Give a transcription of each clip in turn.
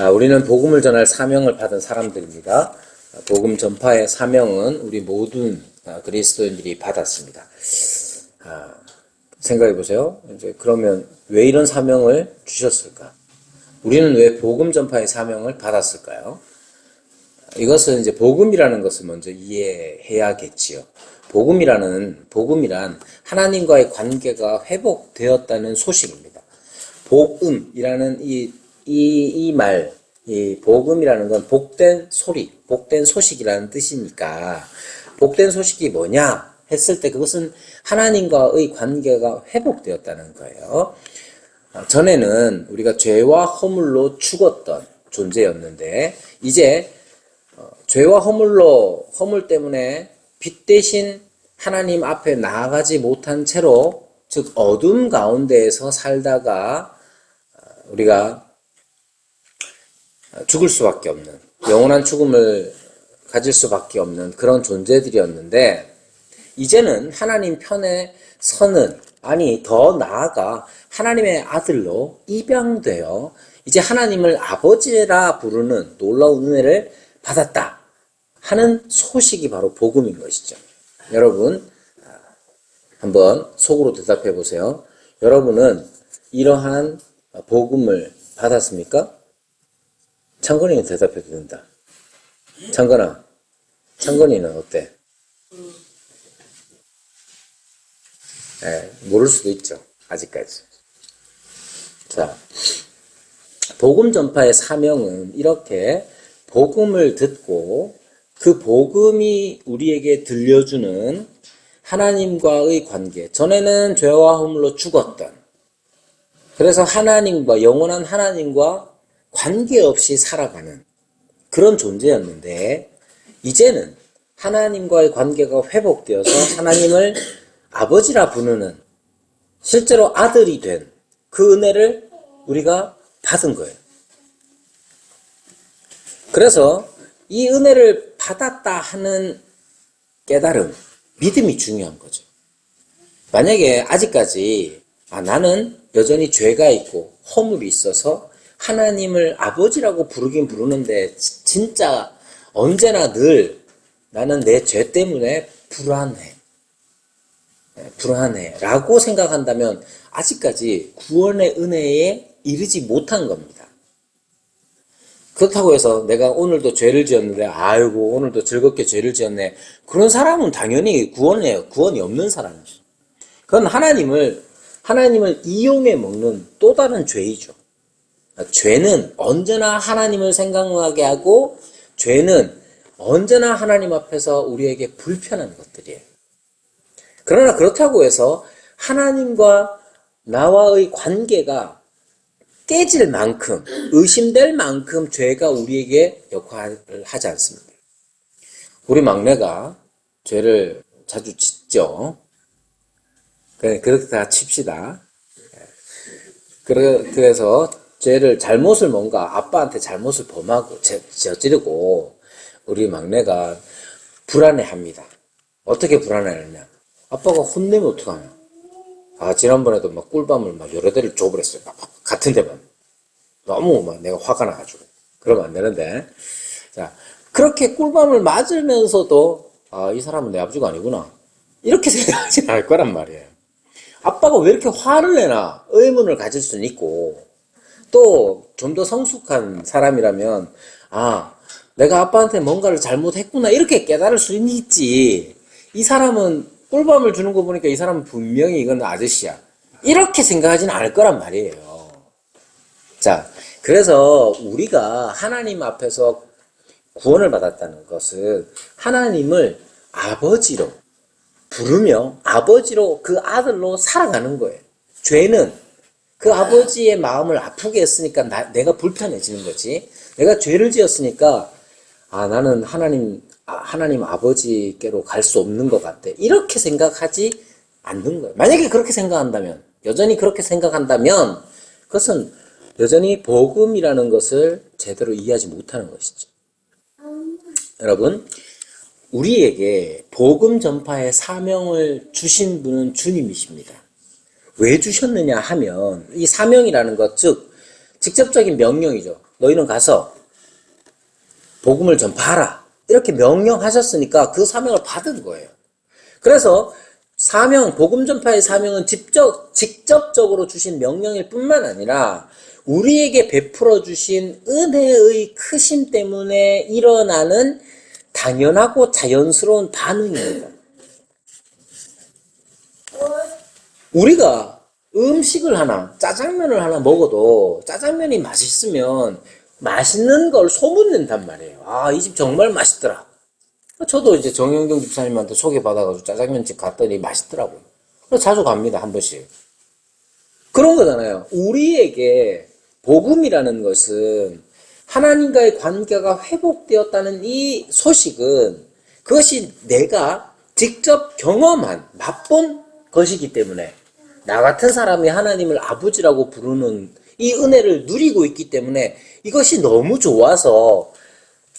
우리는 복음을 전할 사명을 받은 사람들입니다. 복음 전파의 사명은 우리 모든 그리스도인들이 받았습니다. 생각해 보세요. 이제 그러면 왜 이런 사명을 주셨을까? 우리는 왜 복음 전파의 사명을 받았을까요? 이것은 이제 복음이라는 것을 먼저 이해해야겠지요. 복음이란 하나님과의 관계가 회복되었다는 소식입니다. 복음이라는 이 복음이라는 건 복된 소리, 복된 소식이라는 뜻이니까, 복된 소식이 뭐냐 했을 때 그것은 하나님과의 관계가 회복되었다는 거예요. 전에는 우리가 죄와 허물로 죽었던 존재였는데, 이제 죄와 허물 때문에 빛 대신 하나님 앞에 나아가지 못한 채로, 즉 어둠 가운데에서 살다가 우리가 죽을 수밖에 없는, 영원한 죽음을 가질 수밖에 없는 그런 존재들이었는데, 이제는 하나님 편에 서는, 아니 더 나아가 하나님의 아들로 입양되어 이제 하나님을 아버지라 부르는 놀라운 은혜를 받았다 하는 소식이 바로 복음인 것이죠. 여러분, 한번 속으로 대답해 보세요. 여러분은 이러한 복음을 받았습니까? 창건이는 대답해도 된다. 창건이는 어때? 모를 수도 있죠. 아직까지. 자, 복음 전파의 사명은 이렇게 복음을 듣고 그 복음이 우리에게 들려주는 하나님과의 관계. 전에는 죄와 허물로 죽었던, 그래서 영원한 하나님과 관계없이 살아가는 그런 존재였는데, 이제는 하나님과의 관계가 회복되어서 하나님을 아버지라 부르는, 실제로 아들이 된 그 은혜를 우리가 받은 거예요. 그래서 이 은혜를 받았다 하는 깨달음, 믿음이 중요한 거죠. 만약에 아직까지 나는 여전히 죄가 있고 허물이 있어서 하나님을 아버지라고 부르긴 부르는데 진짜 언제나 늘 나는 내 죄 때문에 불안해 라고 생각한다면 아직까지 구원의 은혜에 이르지 못한 겁니다. 그렇다고 해서 내가 오늘도 죄를 지었는데 아이고 오늘도 즐겁게 죄를 지었네, 그런 사람은 당연히 구원이 없는 사람이죠. 그건 하나님을 이용해 먹는 또 다른 죄이죠. 죄는 언제나 하나님을 생각나게 하고, 죄는 언제나 하나님 앞에서 우리에게 불편한 것들이에요. 그러나 그렇다고 해서 하나님과 나와의 관계가 깨질 만큼, 의심될 만큼 죄가 우리에게 역할을 하지 않습니다. 우리 막내가 죄를 자주 짓죠. 그렇게 다 칩시다. 그래서 잘못을 뭔가 아빠한테 잘못을 범하고 저지르고 우리 막내가 불안해합니다. 어떻게 불안해하느냐? 아빠가 혼내면 어떡하냐? 지난번에도 막 꿀밤을 막 여러 대를 줘버렸어요. 같은 데만. 너무 막 내가 화가 나가지고. 그러면 안 되는데. 자, 그렇게 꿀밤을 맞으면서도, 이 사람은 내 아버지가 아니구나, 이렇게 생각하지 않을 거란 말이에요. 아빠가 왜 이렇게 화를 내나 의문을 가질 수는 있고, 또 좀 더 성숙한 사람이라면 내가 아빠한테 뭔가를 잘못했구나 이렇게 깨달을 수는 있지, 이 사람은 꿀밤을 주는 거 보니까 이 사람은 분명히 이건 아저씨야 이렇게 생각하지는 않을 거란 말이에요. 자, 그래서 우리가 하나님 앞에서 구원을 받았다는 것은 하나님을 아버지로 부르며 아버지로 그 아들로 살아가는 거예요. 죄는 그 아버지의 마음을 아프게 했으니까 내가 불편해지는 거지. 내가 죄를 지었으니까 나는 하나님 아버지께로 갈 수 없는 것 같아, 이렇게 생각하지 않는 거예요. 만약에 여전히 그렇게 생각한다면 그것은 여전히 복음이라는 것을 제대로 이해하지 못하는 것이죠. 여러분, 우리에게 복음 전파의 사명을 주신 분은 주님이십니다. 왜 주셨느냐 하면, 이 사명이라는 것, 즉 직접적인 명령이죠. 너희는 가서 복음을 전파하라. 이렇게 명령하셨으니까 그 사명을 받은 거예요. 그래서 사명, 복음 전파의 사명은 직접적으로 주신 명령일 뿐만 아니라 우리에게 베풀어 주신 은혜의 크심 때문에 일어나는 당연하고 자연스러운 반응입니다. 우리가 음식을 하나, 짜장면을 하나 먹어도 짜장면이 맛있으면 맛있는 걸 소문낸단 말이에요. 아, 이 집 정말 맛있더라. 저도 이제 정영경 집사님한테 소개받아가지고 짜장면집 갔더니 맛있더라고요. 그래서 자주 갑니다, 한 번씩. 그런 거잖아요. 우리에게 복음이라는 것은 하나님과의 관계가 회복되었다는 이 소식은 그것이 내가 직접 경험한, 맛본 것이기 때문에 나 같은 사람이 하나님을 아버지라고 부르는 이 은혜를 누리고 있기 때문에 이것이 너무 좋아서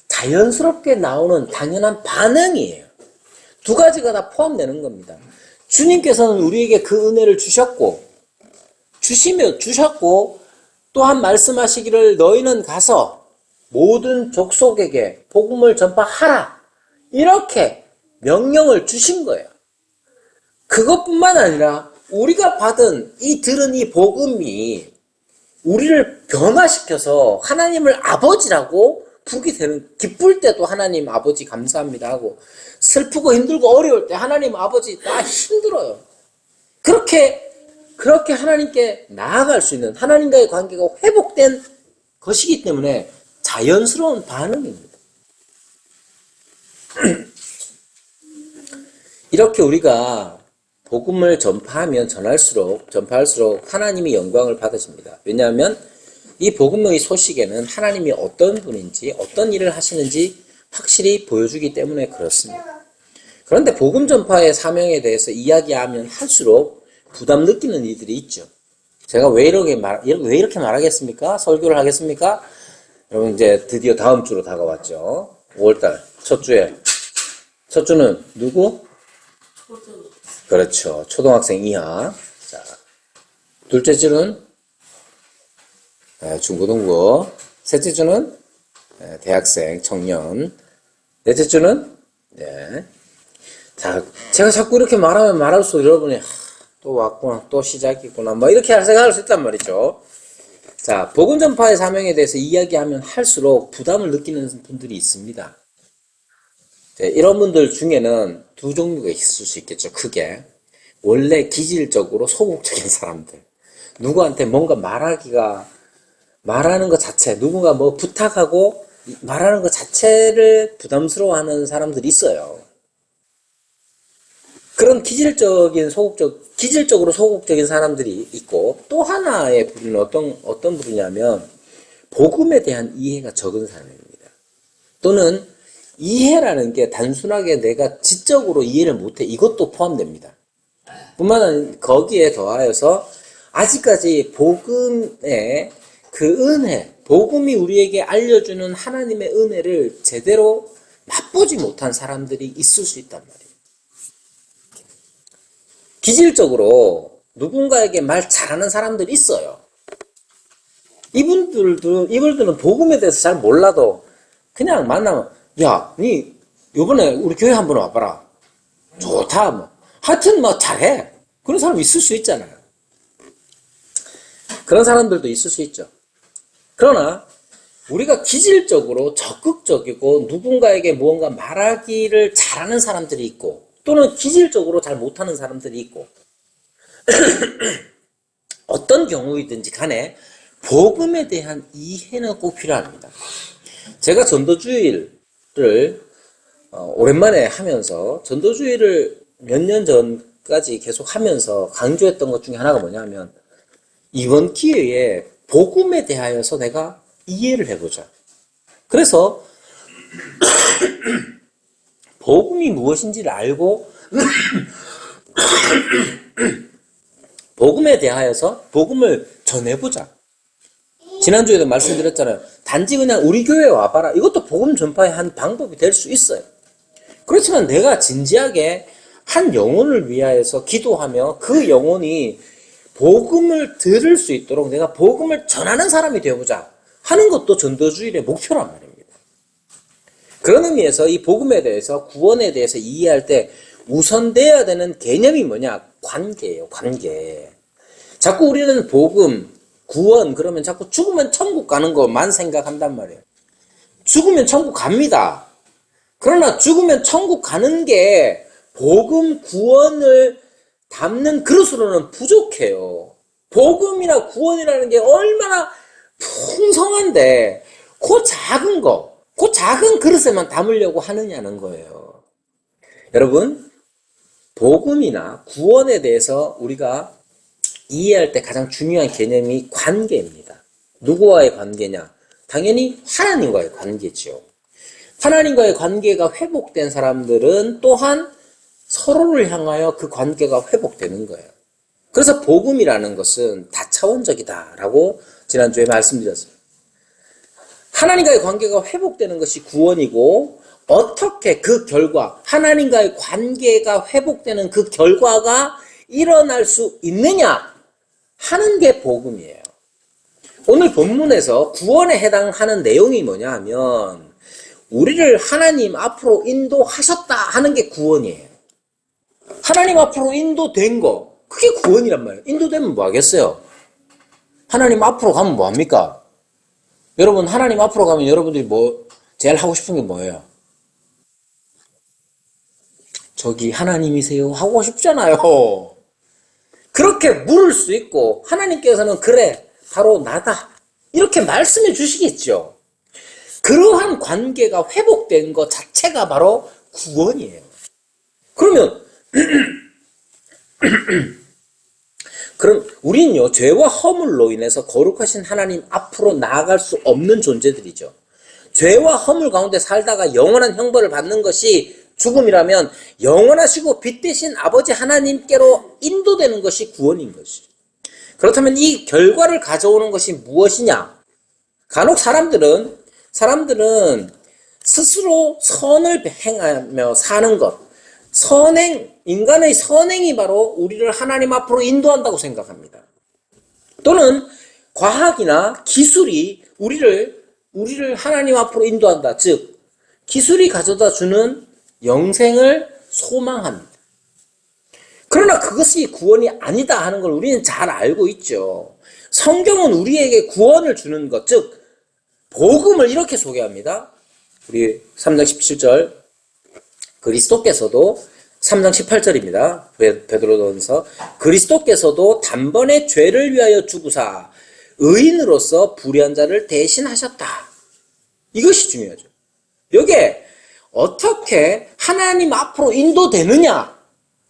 자연스럽게 나오는 당연한 반응이에요. 두 가지가 다 포함되는 겁니다. 주님께서는 우리에게 그 은혜를 주셨고 또한 말씀하시기를 너희는 가서 모든 족속에게 복음을 전파하라. 이렇게 명령을 주신 거예요. 그것뿐만 아니라 우리가 들은 이 복음이 우리를 변화시켜서 하나님을 아버지라고 부르게 되는, 기쁠 때도 하나님 아버지 감사합니다 하고, 슬프고 힘들고 어려울 때 하나님 아버지 나 힘들어요. 그렇게 하나님께 나아갈 수 있는, 하나님과의 관계가 회복된 것이기 때문에 자연스러운 반응입니다. 이렇게 우리가 복음을 전파할수록 하나님이 영광을 받으십니다. 왜냐하면 이 복음의 소식에는 하나님이 어떤 분인지, 어떤 일을 하시는지 확실히 보여주기 때문에 그렇습니다. 그런데 복음 전파의 사명에 대해서 이야기하면 할수록 부담 느끼는 이들이 있죠. 제가 왜 이렇게 말하겠습니까? 설교를 하겠습니까? 여러분, 이제 드디어 다음 주로 다가왔죠. 5월달 첫 주에. 첫 주는 누구? 그렇죠. 초등학생 이하. 자, 둘째 주는 중고등부. 셋째 주는 대학생, 청년. 넷째 주는 자, 제가 자꾸 이렇게 말하면 말할수록 여러분이 또 왔구나, 또 시작이구나, 뭐 이렇게 생각할 수 있단 말이죠. 자, 복음 전파의 사명에 대해서 이야기하면 할수록 부담을 느끼는 분들이 있습니다. 이런 분들 중에는 두 종류가 있을 수 있겠죠, 크게. 원래 기질적으로 소극적인 사람들. 누구한테 뭔가 말하는 것 자체, 누군가 뭐 부탁하고 말하는 것 자체를 부담스러워하는 사람들이 있어요. 그런 기질적으로 소극적인 사람들이 있고, 또 하나의 부류는 어떤 부류냐면, 복음에 대한 이해가 적은 사람입니다. 또는 이해라는 게 단순하게 내가 지적으로 이해를 못해. 이것도 포함됩니다. 뿐만 아니라 거기에 더하여서 아직까지 복음의 그 은혜, 복음이 우리에게 알려주는 하나님의 은혜를 제대로 맛보지 못한 사람들이 있을 수 있단 말이에요. 기질적으로 누군가에게 말 잘하는 사람들이 있어요. 이분들은 복음에 대해서 잘 몰라도 그냥 만나면, 야, 니 요번에 우리 교회 한번 와봐라. 좋다, 뭐. 하여튼 뭐 잘해. 그런 사람 있을 수 있잖아요. 그런 사람들도 있을 수 있죠. 그러나 우리가 기질적으로 적극적이고 누군가에게 무언가 말하기를 잘하는 사람들이 있고, 또는 기질적으로 잘 못하는 사람들이 있고, 어떤 경우이든지 간에 복음에 대한 이해는 꼭 필요합니다. 제가 전도주의를 오랜만에 하면서, 전도주의를 몇 년 전까지 계속 하면서 강조했던 것 중에 하나가 뭐냐면, 이번 기회에 복음에 대하여서 내가 이해를 해보자. 그래서 복음이 무엇인지를 알고 복음에 대하여서 복음을 전해보자. 지난주에도 말씀드렸잖아요. 단지 그냥 우리 교회에 와봐라. 이것도 복음 전파의 한 방법이 될 수 있어요. 그렇지만 내가 진지하게 한 영혼을 위하여서 기도하며 그 영혼이 복음을 들을 수 있도록 내가 복음을 전하는 사람이 되어보자 하는 것도 전도주일의 목표란 말입니다. 그런 의미에서 이 복음에 대해서, 구원에 대해서 이해할 때 우선돼야 되는 개념이 뭐냐? 관계예요, 관계. 자꾸 우리는 복음, 구원 그러면 자꾸 죽으면 천국 가는 것만 생각한단 말이에요. 죽으면 천국 갑니다. 그러나 죽으면 천국 가는 게 복음, 구원을 담는 그릇으로는 부족해요. 복음이나 구원이라는 게 얼마나 풍성한데 그 작은 거, 그 작은 그릇에만 담으려고 하느냐는 거예요. 여러분, 복음이나 구원에 대해서 우리가 이해할 때 가장 중요한 개념이 관계입니다. 누구와의 관계냐? 당연히 하나님과의 관계죠. 하나님과의 관계가 회복된 사람들은 또한 서로를 향하여 그 관계가 회복되는 거예요. 그래서 복음이라는 것은 다차원적이다라고 지난주에 말씀드렸습니다. 하나님과의 관계가 회복되는 것이 구원이고, 어떻게 그 결과, 하나님과의 관계가 회복되는 그 결과가 일어날 수 있느냐 하는 게 복음이에요. 오늘 본문에서 구원에 해당하는 내용이 뭐냐 하면 우리를 하나님 앞으로 인도하셨다 하는 게 구원이에요. 하나님 앞으로 인도된 거, 그게 구원이란 말이에요. 인도되면 뭐 하겠어요? 하나님 앞으로 가면 뭐 합니까? 여러분, 하나님 앞으로 가면 여러분들이 제일 하고 싶은 게 뭐예요? 저기 하나님이세요? 하고 싶잖아요. 그렇게 물을 수 있고, 하나님께서는 그래, 바로 나다, 이렇게 말씀해 주시겠죠. 그러한 관계가 회복된 것 자체가 바로 구원이에요. 그러면 그럼 우리는요, 죄와 허물로 인해서 거룩하신 하나님 앞으로 나아갈 수 없는 존재들이죠. 죄와 허물 가운데 살다가 영원한 형벌을 받는 것이 죽음이라면 영원하시고 빛 대신 아버지 하나님께로 인도되는 것이 구원인 것이죠. 그렇다면 이 결과를 가져오는 것이 무엇이냐? 간혹 사람들은 스스로 선을 행하며 사는 것, 인간의 선행이 바로 우리를 하나님 앞으로 인도한다고 생각합니다. 또는 과학이나 기술이 우리를 하나님 앞으로 인도한다. 즉, 기술이 가져다 주는 영생을 소망합니다. 그러나 그것이 구원이 아니다 하는 걸 우리는 잘 알고 있죠. 성경은 우리에게 구원을 주는 것, 즉 복음을 이렇게 소개합니다. 우리 3장 17절, 그리스도께서도 3장 18절입니다. 베드로전서, 그리스도께서도 단번에 죄를 위하여 죽으사 의인으로서 불의한 자를 대신하셨다. 이것이 중요하죠. 여기에 어떻게 하나님 앞으로 인도되느냐,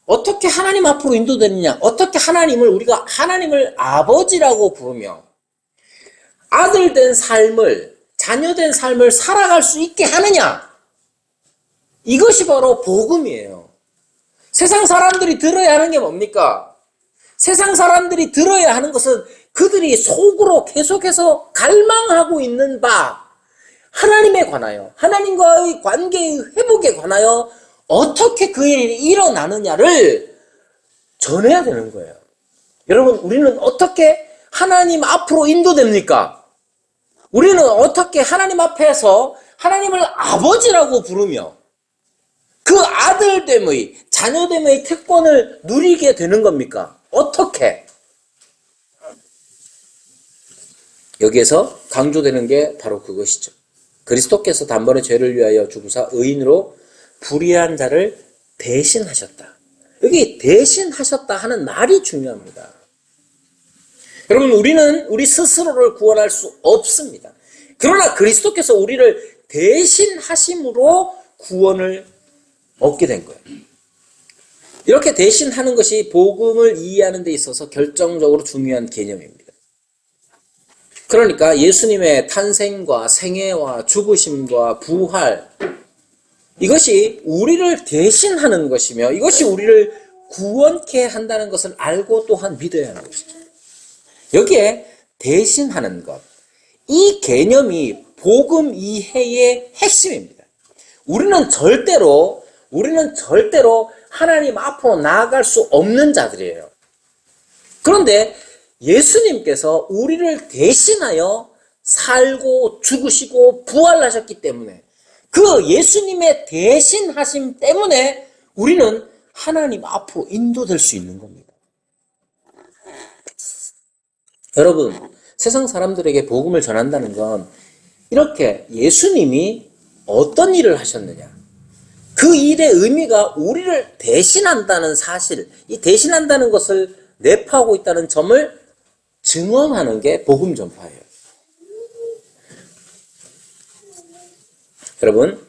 어떻게 하나님 앞으로 인도되느냐, 어떻게 우리가 하나님을 아버지라고 부르며 아들된 삶을, 자녀된 삶을 살아갈 수 있게 하느냐, 이것이 바로 복음이에요. 세상 사람들이 들어야 하는 게 뭡니까? 세상 사람들이 들어야 하는 것은 그들이 속으로 계속해서 갈망하고 있는 바, 하나님에 관하여, 하나님과의 관계의 회복에 관하여 어떻게 그 일이 일어나느냐를 전해야 되는 거예요. 여러분, 우리는 어떻게 하나님 앞으로 인도됩니까? 우리는 어떻게 하나님 앞에서 하나님을 아버지라고 부르며 그 아들됨의, 자녀됨의 특권을 누리게 되는 겁니까? 어떻게? 여기에서 강조되는 게 바로 그것이죠. 그리스도께서 단번에 죄를 위하여 죽으사 의인으로 불의한 자를 대신하셨다. 여기 대신하셨다 하는 말이 중요합니다. 여러분, 우리는 우리 스스로를 구원할 수 없습니다. 그러나 그리스도께서 우리를 대신하심으로 구원을 얻게 된 거예요. 이렇게 대신하는 것이 복음을 이해하는 데 있어서 결정적으로 중요한 개념입니다. 그러니까 예수님의 탄생과 생애와 죽으심과 부활, 이것이 우리를 대신하는 것이며 이것이 우리를 구원케 한다는 것을 알고 또한 믿어야 하는 것이죠. 여기에 대신하는 것, 이 개념이 복음 이해의 핵심입니다. 우리는 절대로 하나님 앞으로 나아갈 수 없는 자들이에요. 그런데 예수님께서 우리를 대신하여 살고 죽으시고 부활하셨기 때문에 그 예수님의 대신하심 때문에 우리는 하나님 앞으로 인도될 수 있는 겁니다. 여러분, 세상 사람들에게 복음을 전한다는 건 이렇게 예수님이 어떤 일을 하셨느냐, 그 일의 의미가 우리를 대신한다는 사실, 이 대신한다는 것을 내포하고 있다는 점을 증언하는 게 복음 전파예요. 여러분,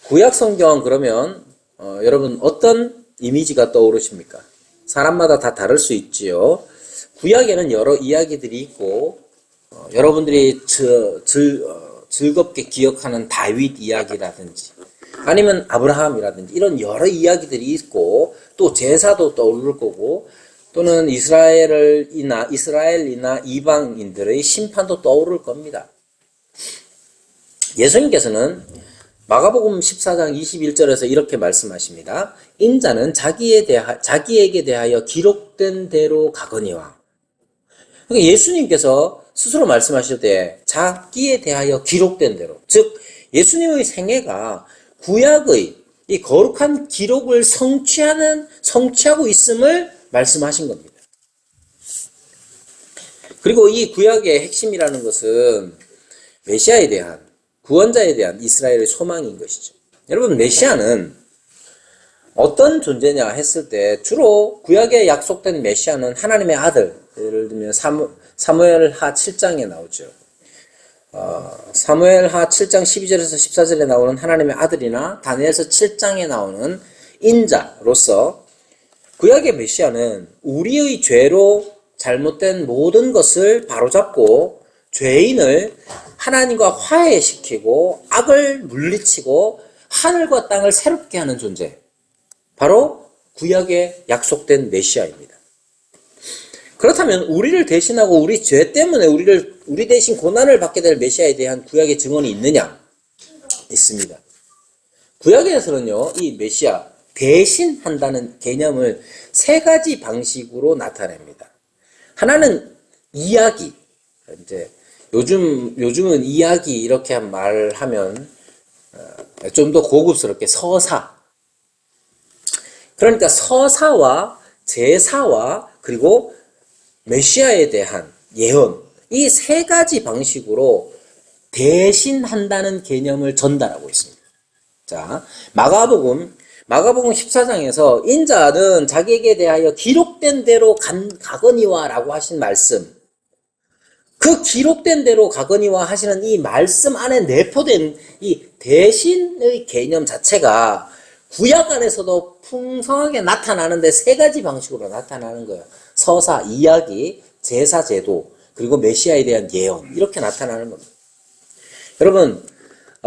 구약 성경 그러면 여러분 어떤 이미지가 떠오르십니까? 사람마다 다 다를 수 있지요. 구약에는 여러 이야기들이 있고 여러분들이 즐겁게 기억하는 다윗 이야기라든지 아니면 아브라함이라든지 이런 여러 이야기들이 있고 또 제사도 떠오를 거고 또는 이스라엘이나 이방인들의 심판도 떠오를 겁니다. 예수님께서는 마가복음 14장 21절에서 이렇게 말씀하십니다. 인자는 자기에게 대하여 기록된 대로 가거니와. 그러니까 예수님께서 스스로 말씀하실 때 자기에 대하여 기록된 대로, 즉 예수님의 생애가 구약의 이 거룩한 기록을 성취하고 있음을 말씀하신 겁니다. 그리고 이 구약의 핵심이라는 것은 메시아에 대한, 구원자에 대한 이스라엘의 소망인 것이죠. 여러분, 메시아는 어떤 존재냐 했을 때 주로 구약에 약속된 메시아는 하나님의 아들, 예를 들면 사무엘하 7장에 나오죠. 사무엘하 7장 12절에서 14절에 나오는 하나님의 아들이나 다니엘서 7장에 나오는 인자로서 구약의 메시아는 우리의 죄로 잘못된 모든 것을 바로잡고 죄인을 하나님과 화해시키고 악을 물리치고 하늘과 땅을 새롭게 하는 존재, 바로 구약에 약속된 메시아입니다. 그렇다면 우리를 대신하고 우리 죄 때문에 우리 대신 고난을 받게 될 메시아에 대한 구약의 증언이 있느냐? 있습니다. 구약에서는요, 이 메시아, 대신한다는 개념을 세 가지 방식으로 나타냅니다. 하나는 이야기. 이제 요즘은 이야기 이렇게 말하면 좀 더 고급스럽게 서사. 그러니까 서사와 제사와 그리고 메시아에 대한 예언, 이 세 가지 방식으로 대신한다는 개념을 전달하고 있습니다. 자, 마가복음 14장에서 인자는 자기에게 대하여 기록된 대로 가거니와 라고 하신 말씀, 그 기록된 대로 가거니와 하시는 이 말씀 안에 내포된 이 대신의 개념 자체가 구약 안에서도 풍성하게 나타나는데 세 가지 방식으로 나타나는 거예요. 서사, 이야기, 제사, 제도, 그리고 메시아에 대한 예언, 이렇게 나타나는 겁니다. 여러분,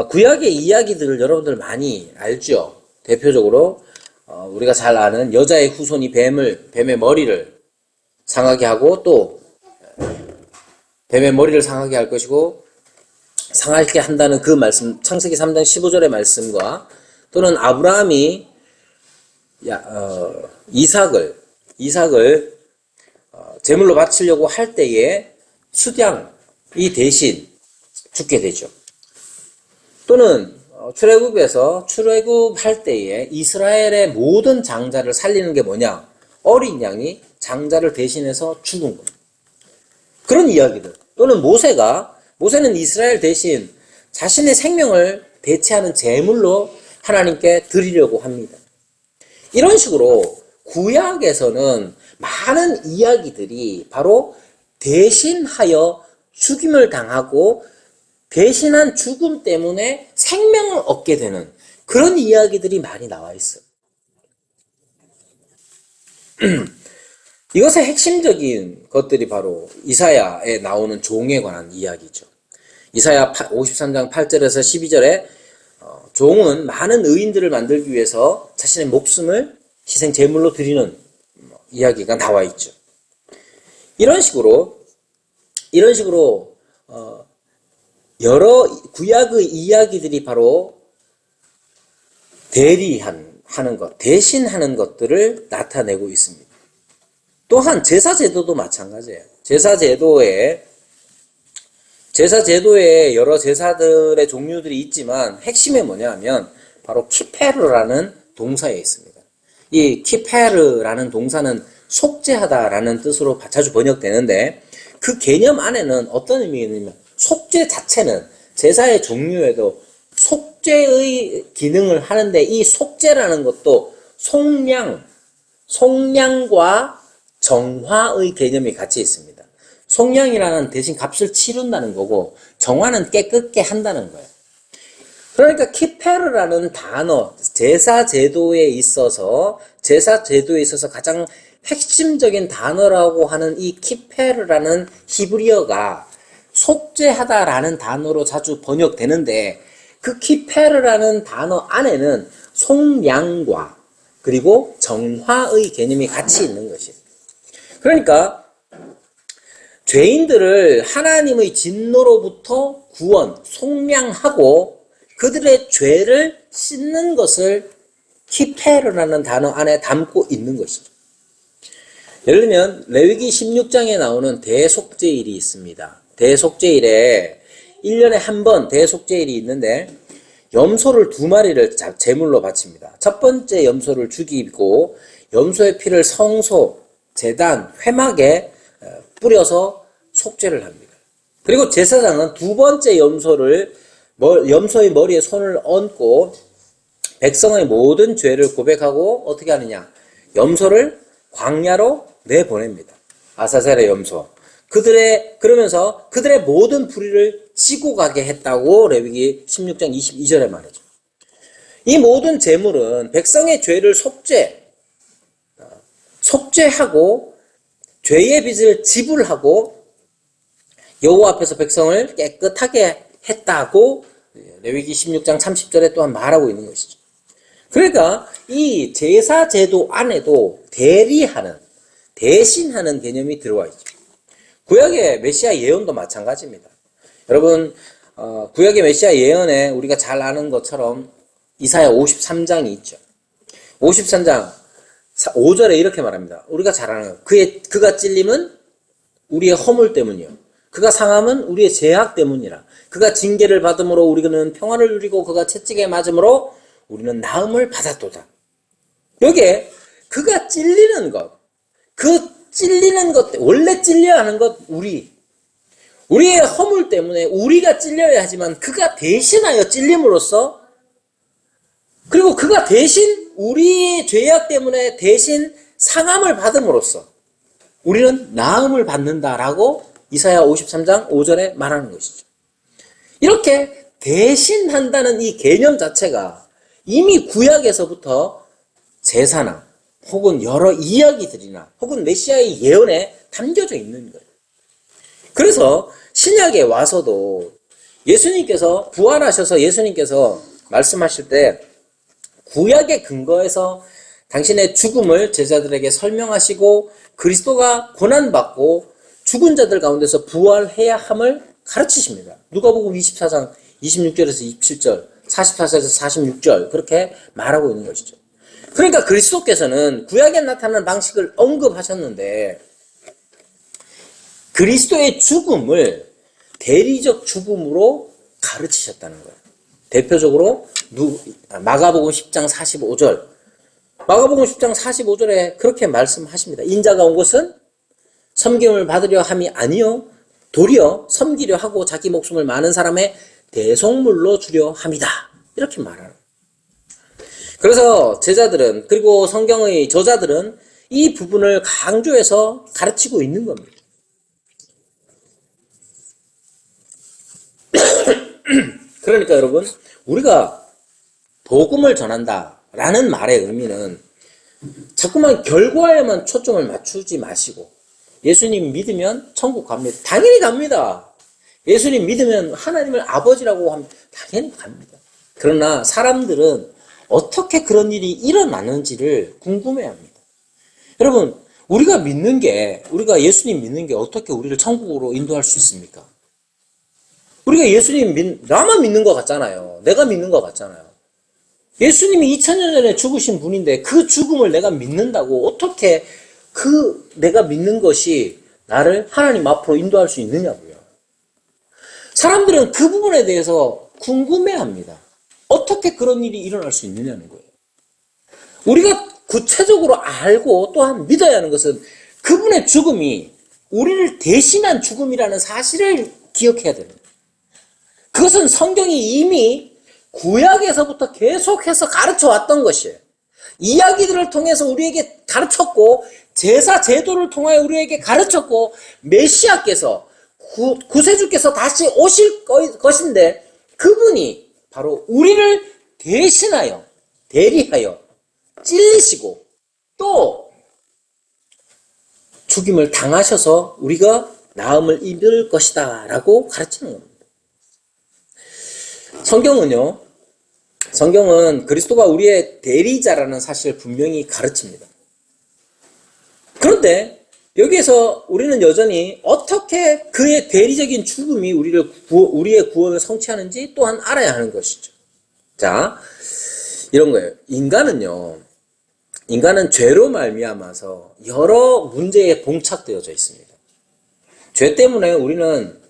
구약의 이야기들을 여러분들 많이 알죠? 대표적으로 우리가 잘 아는 여자의 후손이 뱀의 머리를 상하게 하고 또 뱀의 머리를 상하게 할 것이고 상하게 한다는 그 말씀, 창세기 3장 15절의 말씀과 또는 아브라함이 이삭을 제물로 바치려고 할 때에 수량이 대신 죽게 되죠. 또는 출애굽할 때에 이스라엘의 모든 장자를 살리는 게 뭐냐? 어린 양이 장자를 대신해서 죽은 겁니다. 그런 이야기들. 또는 모세는 이스라엘 대신 자신의 생명을 대체하는 제물로 하나님께 드리려고 합니다. 이런 식으로 구약에서는 많은 이야기들이 바로 대신하여 죽임을 당하고 대신한 죽음 때문에 생명을 얻게 되는 그런 이야기들이 많이 나와 있어요. 이것의 핵심적인 것들이 바로 이사야에 나오는 종에 관한 이야기죠. 이사야 53장 8절에서 12절에 종은 많은 의인들을 만들기 위해서 자신의 목숨을 희생 제물로 드리는 이야기가 나와 있죠. 이런 식으로 여러 구약의 이야기들이 바로 대신하는 것들을 나타내고 있습니다. 또한 제사 제도도 마찬가지예요. 제사 제도에 제사 제도에 여러 제사들의 종류들이 있지만 핵심이 뭐냐 하면 바로 키페르라는 동사에 있습니다. 이 키페르라는 동사는 속죄하다라는 뜻으로 자주 번역되는데 그 개념 안에는 어떤 의미가 있냐면 속죄 자체는 제사의 종류에도 속죄의 기능을 하는데 이 속죄라는 것도 속량과 정화의 개념이 같이 있습니다. 속량이라는 대신 값을 치른다는 거고 정화는 깨끗게 한다는 거예요. 그러니까 키페르라는 단어, 제사 제도에 있어서 가장 핵심적인 단어라고 하는 이 키페르라는 히브리어가 속죄하다라는 단어로 자주 번역되는데 그 키페르라는 단어 안에는 속량과 그리고 정화의 개념이 같이 있는 것이에요. 그러니까 죄인들을 하나님의 진노로부터 구원, 속량하고 그들의 죄를 씻는 것을 키페르라는 단어 안에 담고 있는 것이죠. 예를 들면 레위기 16장에 나오는 대속죄일이 있습니다. 대속죄일에 1년에 한 번 대속죄일이 있는데 염소를 2마리를 제물로 바칩니다. 첫 번째 염소를 죽이고 염소의 피를 성소, 제단, 회막에 뿌려서 속죄를 합니다. 그리고 제사장은 두 번째 염소의 머리에 손을 얹고 백성의 모든 죄를 고백하고 어떻게 하느냐? 염소를 광야로 내보냅니다. 아사셀의 염소. 그러면서 그들의 모든 불의를 지고 가게 했다고 레위기 16장 22절에 말하죠. 이 모든 제물은 백성의 죄를 속죄하고 죄의 빚을 지불하고 여호와 앞에서 백성을 깨끗하게 했다고 레위기 16장 30절에 또한 말하고 있는 것이죠. 그러니까 이 제사 제도 안에도 대신하는 개념이 들어와 있죠. 구약의 메시아 예언도 마찬가지입니다. 여러분, 구약의 메시아 예언에 우리가 잘 아는 것처럼 이사야 53장이 있죠. 53장 5절에 이렇게 말합니다. 우리가 잘 아는 것. 그가 찔림은 우리의 허물 때문이요. 그가 상함은 우리의 죄악 때문이라. 그가 징계를 받음으로 우리는 평안을 누리고 그가 채찍에 맞음으로 우리는 나음을 받았도다. 여기에 그가 찔리는 것, 원래 찔려야 하는 것, 우리의 허물 때문에 우리가 찔려야 하지만 그가 대신하여 찔림으로써 그리고 그가 대신 우리의 죄악 때문에 대신 상함을 받음으로써 우리는 나음을 받는다라고 이사야 53장 5절에 말하는 것이죠. 이렇게 대신한다는 이 개념 자체가 이미 구약에서부터 제사나 혹은 여러 이야기들이나 혹은 메시아의 예언에 담겨져 있는 거예요. 그래서 신약에 와서도 예수님께서 부활하셔서 예수님께서 말씀하실 때 구약의 근거에서 당신의 죽음을 제자들에게 설명하시고 그리스도가 고난받고 죽은 자들 가운데서 부활해야 함을 가르치십니다. 누가복음 24장 26절에서 27절, 44절에서 46절 그렇게 말하고 있는 것이죠. 그러니까 그리스도께서는 구약에 나타나는 방식을 언급하셨는데 그리스도의 죽음을 대리적 죽음으로 가르치셨다는 거예요. 대표적으로 마가복음 10장 45절 마가복음 10장 45절에 그렇게 말씀하십니다. 인자가 온 것은 섬김을 받으려 함이 아니요 도리어 섬기려 하고 자기 목숨을 많은 사람의 대속물로 주려 함이다. 이렇게 말하는 거예요. 그래서 제자들은 그리고 성경의 저자들은 이 부분을 강조해서 가르치고 있는 겁니다. 그러니까 여러분 우리가 복음을 전한다라는 말의 의미는 자꾸만 결과에만 초점을 맞추지 마시고 예수님 믿으면 천국 갑니다. 당연히 갑니다. 예수님 믿으면 하나님을 아버지라고 하면 당연히 갑니다. 그러나 사람들은 어떻게 그런 일이 일어나는지를 궁금해합니다. 여러분 우리가 예수님 믿는 게 어떻게 우리를 천국으로 인도할 수 있습니까? 우리가 나만 믿는 것 같잖아요. 내가 믿는 것 같잖아요. 예수님이 2000년 전에 죽으신 분인데 그 죽음을 내가 믿는다고 어떻게 내가 믿는 것이 나를 하나님 앞으로 인도할 수 있느냐고요. 사람들은 그 부분에 대해서 궁금해합니다. 어떻게 그런 일이 일어날 수 있느냐는 거예요. 우리가 구체적으로 알고 또한 믿어야 하는 것은 그분의 죽음이 우리를 대신한 죽음이라는 사실을 기억해야 됩니다. 그것은 성경이 이미 구약에서부터 계속해서 가르쳐 왔던 것이에요. 이야기들을 통해서 우리에게 가르쳤고, 제사 제도를 통하여 우리에게 가르쳤고, 메시아께서 구세주께서 다시 오실 것인데, 그분이 바로 우리를 대신하여, 대리하여 찔리시고 또 죽임을 당하셔서 우리가 나음을 입을 것이다 라고 가르치는 겁니다. 성경은 그리스도가 우리의 대리자라는 사실을 분명히 가르칩니다. 그런데 여기에서 우리는 여전히 어떻게 그의 대리적인 죽음이 우리의 구원을 성취하는지 또한 알아야 하는 것이죠. 자, 이런 거예요. 인간은 죄로 말미암아서 여러 문제에 봉착되어져 있습니다. 죄 때문에 우리는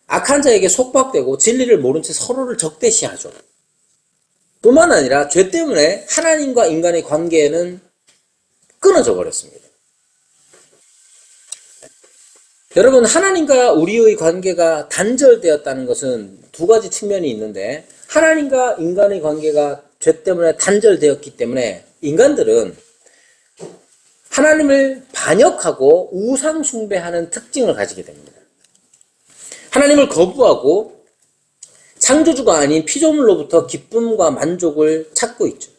악한 자에게 속박되고 진리를 모른 채 서로를 적대시하죠. 뿐만 아니라 죄 때문에 하나님과 인간의 관계는 끊어져 버렸습니다. 여러분, 하나님과 우리의 관계가 단절되었다는 것은 두 가지 측면이 있는데, 하나님과 인간의 관계가 죄 때문에 단절되었기 때문에 인간들은 하나님을 반역하고 우상 숭배하는 특징을 가지게 됩니다. 하나님을 거부하고 창조주가 아닌 피조물로부터 기쁨과 만족을 찾고 있죠.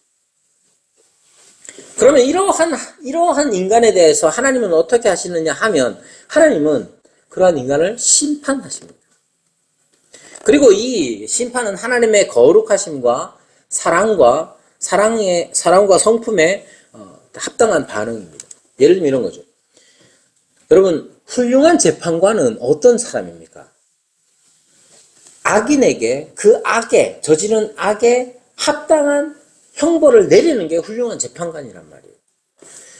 그러면 이러한 인간에 대해서 하나님은 어떻게 하시느냐 하면, 하나님은 그러한 인간을 심판하십니다. 그리고 이 심판은 하나님의 거룩하심과 사랑과 성품에 합당한 반응입니다. 예를 들면 이런 거죠. 여러분, 훌륭한 재판관은 어떤 사람입니까? 악인에게 저지른 악에 합당한 형벌을 내리는 게 훌륭한 재판관이란 말이에요.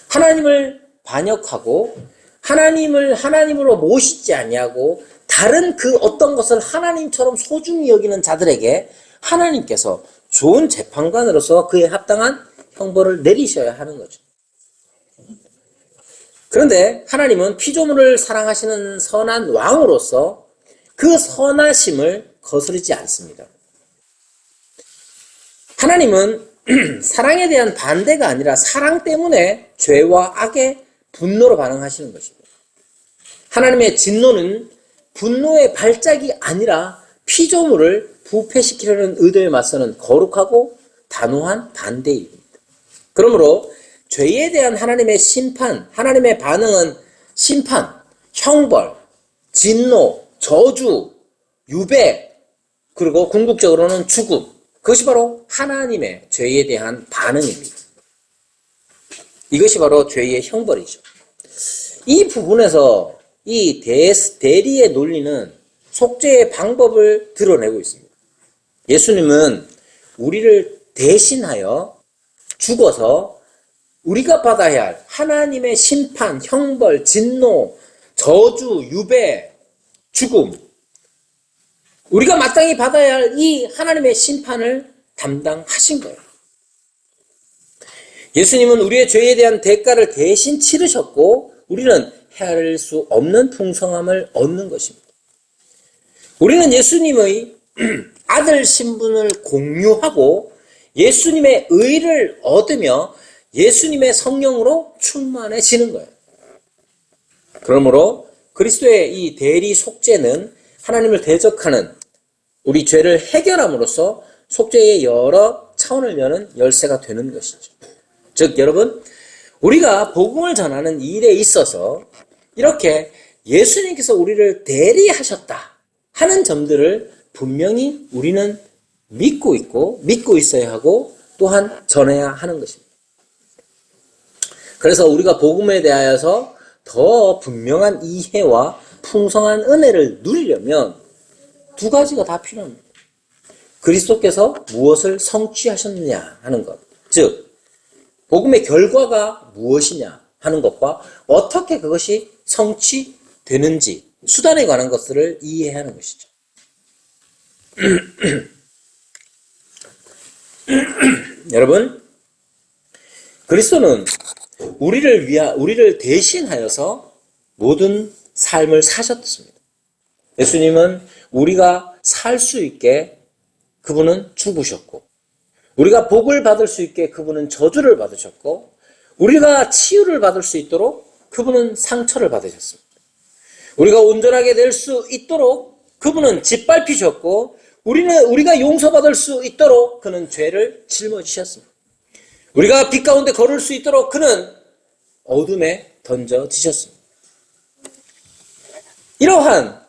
하나님을 반역하고 하나님을 하나님으로 모시지 아니하고 다른 그 어떤 것을 하나님처럼 소중히 여기는 자들에게 하나님께서 좋은 재판관으로서 그에 합당한 형벌을 내리셔야 하는 거죠. 그런데 하나님은 피조물을 사랑하시는 선한 왕으로서 그 선하심을 거스르지 않습니다. 하나님은 사랑에 대한 반대가 아니라 사랑 때문에 죄와 악에 분노로 반응하시는 것입니다. 하나님의 진노는 분노의 발작이 아니라 피조물을 부패시키려는 의도에 맞서는 거룩하고 단호한 반대입니다. 그러므로 죄에 대한 하나님의 심판, 하나님의 반응은 심판, 형벌, 진노, 저주, 유배, 그리고 궁극적으로는 죽음. 그것이 바로 하나님의 죄에 대한 반응입니다. 이것이 바로 죄의 형벌이죠. 이 부분에서 이 대리의 논리는 속죄의 방법을 드러내고 있습니다. 예수님은 우리를 대신하여 죽어서 우리가 받아야 할 하나님의 심판, 형벌, 진노, 저주, 유배, 죽음, 우리가 마땅히 받아야 할 이 하나님의 심판을 담당하신 거예요. 예수님은 우리의 죄에 대한 대가를 대신 치르셨고 우리는 헤아릴 수 없는 풍성함을 얻는 것입니다. 우리는 예수님의 아들 신분을 공유하고 예수님의 의를 얻으며 예수님의 성령으로 충만해지는 거예요. 그러므로 그리스도의 이 대리 속죄는 하나님을 대적하는 우리 죄를 해결함으로써 속죄의 여러 차원을 여는 열쇠가 되는 것이죠. 즉 여러분, 우리가 복음을 전하는 일에 있어서 이렇게 예수님께서 우리를 대리하셨다 하는 점들을 분명히 우리는 믿고 있고 믿고 있어야 하고 또한 전해야 하는 것입니다. 그래서 우리가 복음에 대하여서 더 분명한 이해와 풍성한 은혜를 누리려면 두 가지가 다 필요합니다. 그리스도께서 무엇을 성취하셨느냐 하는 것, 즉 복음의 결과가 무엇이냐 하는 것과 어떻게 그것이 성취되는지 수단에 관한 것들을 이해하는 것이죠. 여러분, 그리스도는 우리를 대신하여서 모든 삶을 사셨습니다. 예수님은 우리가 살 수 있게 그분은 죽으셨고, 우리가 복을 받을 수 있게 그분은 저주를 받으셨고, 우리가 치유를 받을 수 있도록 그분은 상처를 받으셨습니다. 우리가 온전하게 될 수 있도록 그분은 짓밟히셨고, 우리가 용서받을 수 있도록 그는 죄를 짊어지셨습니다. 우리가 빛 가운데 걸을 수 있도록 그는 어둠에 던져지셨습니다. 이러한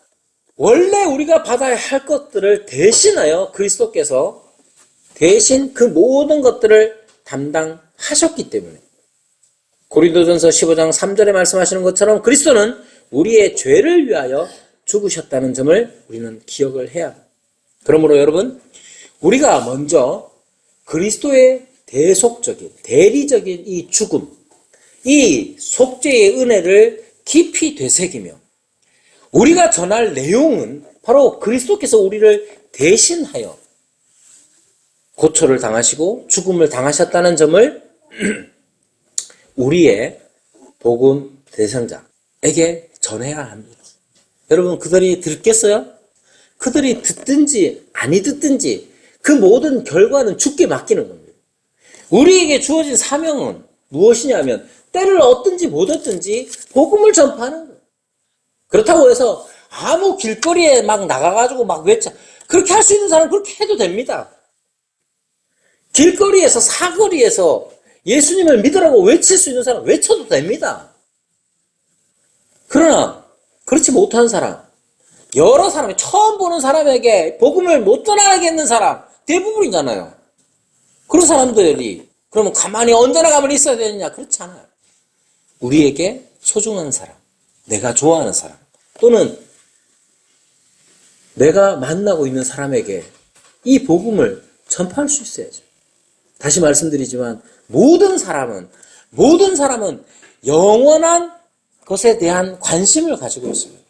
원래 우리가 받아야 할 것들을 대신하여 그리스도께서 대신 그 모든 것들을 담당하셨기 때문에 고린도전서 15장 3절에 말씀하시는 것처럼 그리스도는 우리의 죄를 위하여 죽으셨다는 점을 우리는 기억을 해야 합니다. 그러므로 여러분, 우리가 먼저 그리스도의 대속적인, 대리적인 이 죽음, 이 속죄의 은혜를 깊이 되새기며 우리가 전할 내용은 바로 그리스도께서 우리를 대신하여 고초를 당하시고 죽음을 당하셨다는 점을 우리의 복음 대상자에게 전해야 합니다. 여러분, 그들이 듣겠어요? 그들이 듣든지 아니 듣든지 그 모든 결과는 주께 맡기는 겁니다. 우리에게 주어진 사명은 무엇이냐면 때를 얻든지 못 얻든지 복음을 전파하는 거예요. 그렇다고 해서 아무 길거리에 막 나가가지고 막 외쳐, 그렇게 할 수 있는 사람은 그렇게 해도 됩니다. 길거리에서 사거리에서 예수님을 믿으라고 외칠 수 있는 사람은 외쳐도 됩니다. 그러나 그렇지 못한 사람, 여러 사람이 처음 보는 사람에게 복음을 못 전하겠는 사람 대부분이잖아요. 그런 사람들이 그러면 가만히 언제나 가만히 있어야 되느냐? 그렇지 않아요. 우리에게 소중한 사람, 내가 좋아하는 사람, 또는 내가 만나고 있는 사람에게 이 복음을 전파할 수 있어야죠. 다시 말씀드리지만 모든 사람은 영원한 것에 대한 관심을 가지고 있습니다.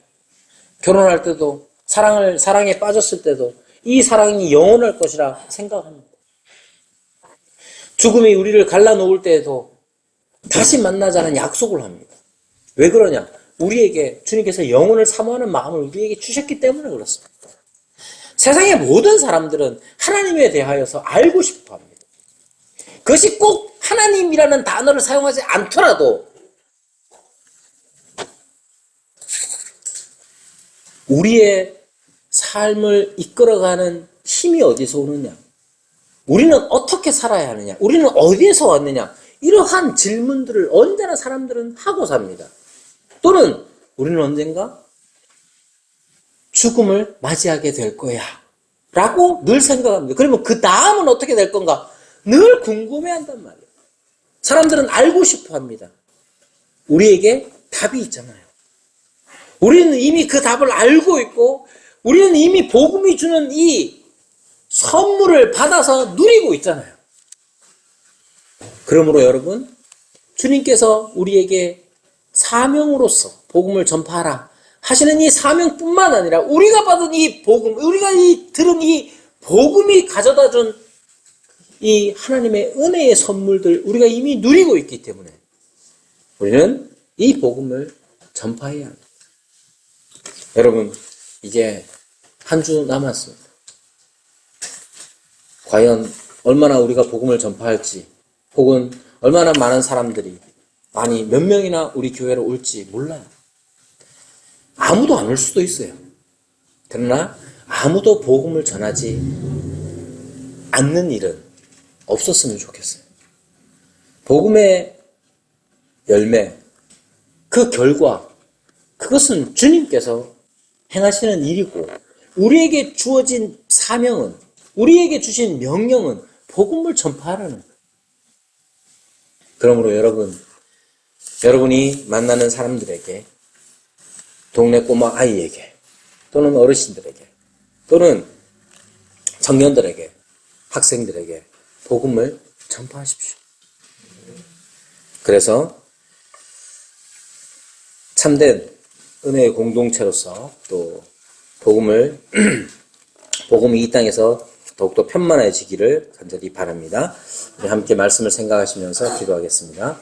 결혼할 때도 사랑에 빠졌을 때도 이 사랑이 영원할 것이라 생각합니다. 죽음이 우리를 갈라놓을 때에도 다시 만나자는 약속을 합니다. 왜 그러냐? 우리에게 주님께서 영혼을 사모하는 마음을 우리에게 주셨기 때문에 그렇습니다. 세상의 모든 사람들은 하나님에 대하여서 알고 싶어 합니다. 그것이 꼭 하나님이라는 단어를 사용하지 않더라도 우리의 삶을 이끌어가는 힘이 어디서 오느냐? 우리는 어떻게 살아야 하느냐? 우리는 어디에서 왔느냐? 이러한 질문들을 언제나 사람들은 하고 삽니다. 또는 우리는 언젠가 죽음을 맞이하게 될 거야 라고 늘 생각합니다. 그러면 그 다음은 어떻게 될 건가? 늘 궁금해한단 말이에요. 사람들은 알고 싶어 합니다. 우리에게 답이 있잖아요. 우리는 이미 그 답을 알고 있고 우리는 이미 복음이 주는 이 선물을 받아서 누리고 있잖아요. 그러므로 여러분, 주님께서 우리에게 사명으로서 복음을 전파하라 하시는 이 사명뿐만 아니라 우리가 받은 이 복음, 우리가 들은 이 복음이 가져다 준 이 하나님의 은혜의 선물들 우리가 이미 누리고 있기 때문에 우리는 이 복음을 전파해야 합니다. 여러분, 이제 한 주 남았습니다. 과연 얼마나 우리가 복음을 전파할지, 혹은 얼마나 많은 사람들이, 아니 몇 명이나 우리 교회로 올지 몰라요. 아무도 안 올 수도 있어요. 그러나 아무도 복음을 전하지 않는 일은 없었으면 좋겠어요. 복음의 열매, 그 결과, 그것은 주님께서 행하시는 일이고 우리에게 주어진 사명은, 우리에게 주신 명령은 복음을 전파하라는 거예요. 그러므로 여러분이 만나는 사람들에게, 동네 꼬마 아이에게, 또는 어르신들에게, 또는 청년들에게, 학생들에게 복음을 전파하십시오. 그래서 참된 은혜의 공동체로서 또 복음을 복음이 이 땅에서 더욱더 편만해지기를 간절히 바랍니다. 우리 함께 말씀을 생각하시면서 기도하겠습니다.